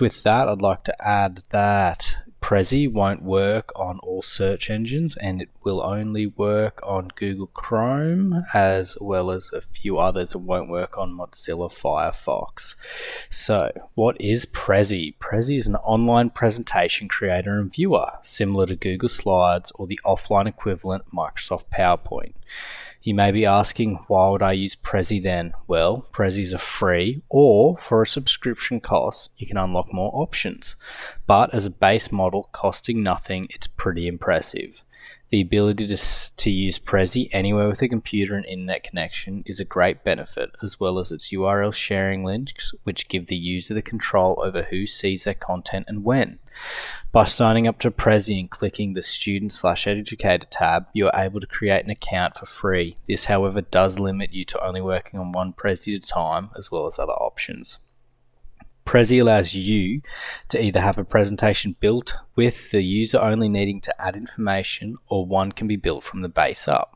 With that, I'd like to add that Prezi won't work on all search engines, and it will only work on Google Chrome as well as a few others. It won't work on Mozilla Firefox. So what is Prezi? Prezi is an online presentation creator and viewer, similar to Google Slides or the offline equivalent Microsoft PowerPoint. You may be asking, why would I use Prezi then? Well, Prezis are free, or for a subscription cost, you can unlock more options. But as a base model costing nothing, it's pretty impressive. The ability to use Prezi anywhere with a computer and internet connection is a great benefit, as well as its URL sharing links, which give the user the control over who sees their content and when. By signing up to Prezi and clicking the Student/Educator tab, you are able to create an account for free. This, however, does limit you to only working on one Prezi at a time, as well as other options. Prezi allows you to either have a presentation built with the user only needing to add information, or one can be built from the base up.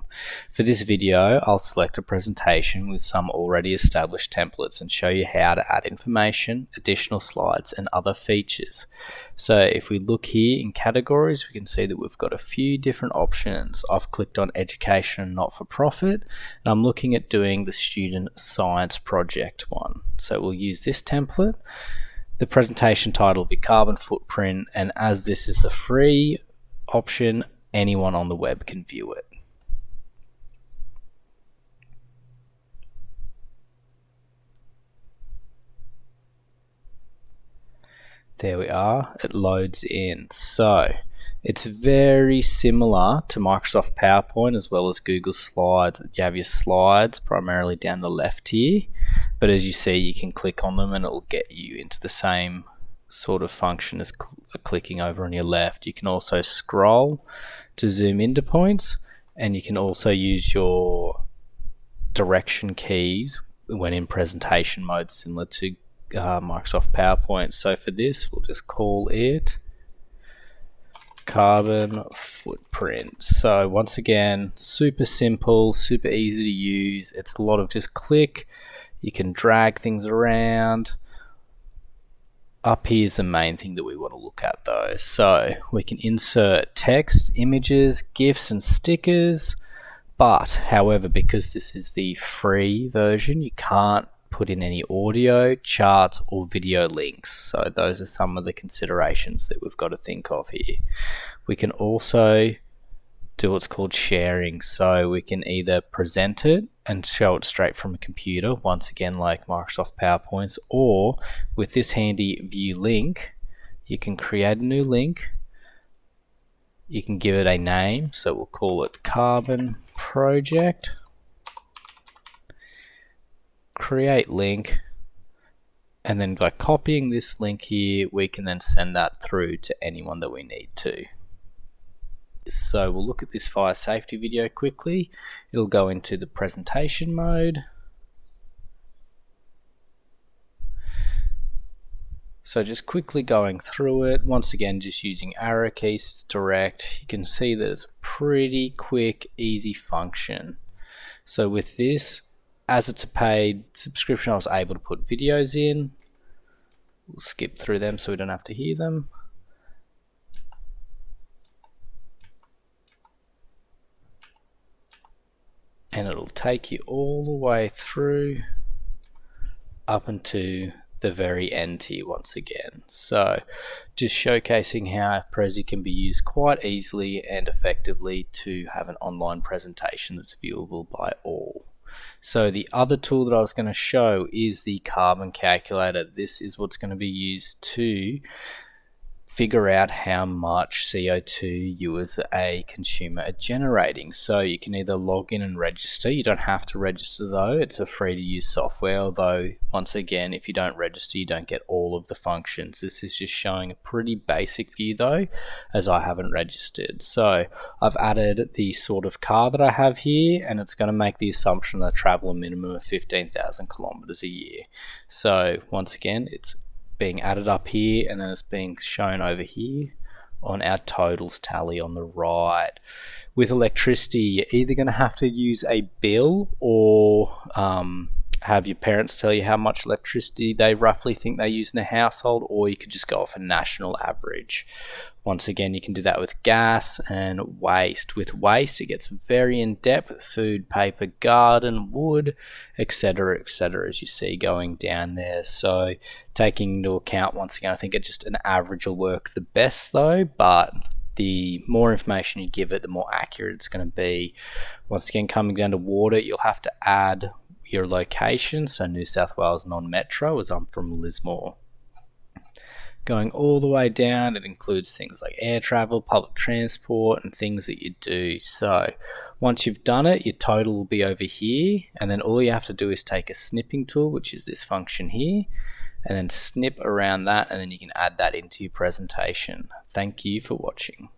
For this video, I'll select a presentation with some already established templates and show you how to add information, additional slides, and other features. So if we look here in categories, we can see that we've got a few different options. I've clicked on education and not-for-profit, and I'm looking at doing the student science project one. So we'll use this template. The presentation title will be carbon footprint, and as this is the free option, anyone on the web can view it. There we are, it loads in. So it's very similar to Microsoft PowerPoint as well as Google Slides. You have your slides primarily down the left here, but as you see, you can click on them and it will get you into the same sort of function as clicking over on your left. You can also scroll to zoom into points, and you can also use your direction keys when in presentation mode, similar to Microsoft PowerPoint. So for this, we'll just call it carbon footprint. So once again, super simple, super easy to use. It's a lot of just click. You can drag things around. Up here is the main thing that we want to look at though. So we can insert text, images, GIFs, and stickers. But however, because this is the free version, you can't put in any audio, charts, or video links. So those are some of the considerations that we've got to think of here. We can also do what's called sharing. So we can either present it and show it straight from a computer, once again like Microsoft PowerPoints, or with this handy view link, you can create a new link. You can give it a name, so we'll call it Carbon Project. Create link, and then by copying this link here, we can then send that through to anyone that we need to. So we'll look at this fire safety video quickly. It'll go into the presentation mode. So just quickly going through it, once again just using arrow keys to direct, you can see that it's a pretty quick, easy function. So with this, as it's a paid subscription, I was able to put videos in. We'll skip through them so we don't have to hear them. And it'll take you all the way through up into the very end here once again. So just showcasing how Prezi can be used quite easily and effectively to have an online presentation that's viewable by all. So the other tool that I was going to show is the carbon calculator. This is what's going to be used to figure out how much CO2 you as a consumer are generating. So you can either log in and register. You don't have to register though. It's a free to use software, although once again, if you don't register, you don't get all of the functions. This is just showing a pretty basic view though, as I haven't registered. So I've added the sort of car that I have here, and it's going to make the assumption that I travel a minimum of 15,000 kilometers a year. So once again, it's being added up here, and then it's being shown over here on our totals tally on the right. With electricity, you're either going to have to use a bill or have your parents tell you how much electricity they roughly think they use in a household, or you could just go off a national average. Once again, you can do that with gas and waste. With waste, it gets very in depth with food, paper, garden, wood, etc., as you see going down there. So, taking into account, once again, I think just an average will work the best though, but the more information you give it, the more accurate it's going to be. Once again, coming down to water, you'll have to add your location, so New South Wales non-metro, as I'm from Lismore. Going all the way down, it includes things like air travel, public transport, and things that you do. So once you've done it, your total will be over here, and then all you have to do is take a snipping tool, which is this function here, and then snip around that, and then you can add that into your presentation. Thank you for watching.